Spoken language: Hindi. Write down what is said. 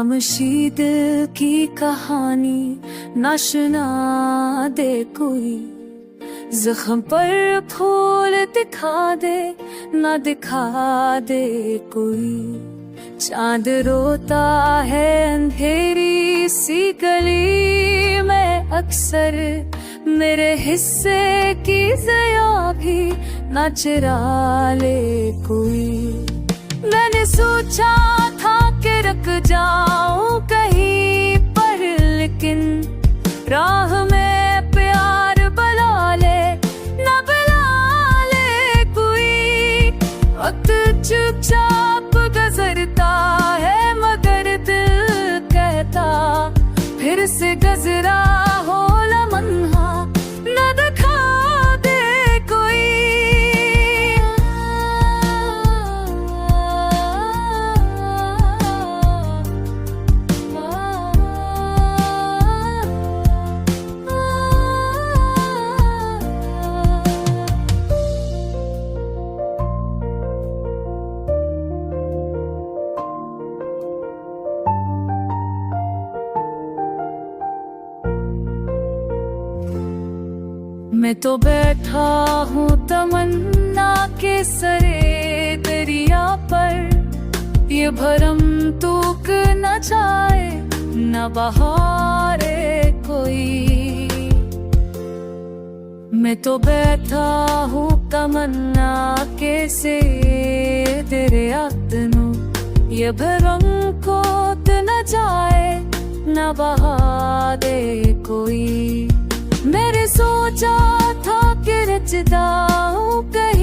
खामोशी दिल की कहानी ना सुना दे कोई, जख्म पर फूल दिखा दे ना दिखा दे कोई। चांद रोता है अंधेरी सी गली में अक्सर, मेरे हिस्से की ज़या भी ना चुरा ले कोई। मैंने सोचा था कि रुक जाऊं कहीं पर, लेकिन राह में प्यार बुला ले न बुला ले कोई। वक्त चुपचाप गुजरता है मगर दिल कहता फिर से गजरा हो लम्हा न दिखा दे कोई। मैं तो बैठा हूँ तमन्ना के सरे दरिया पर, ये भरम तूक न जाए न बहारे कोई। मैं तो बैठा हूँ तमन्ना के से दरिया तनु, ये भरम को न जाए न बहारे कोई। मेरे सोचा था कि रचता हूँ कहीं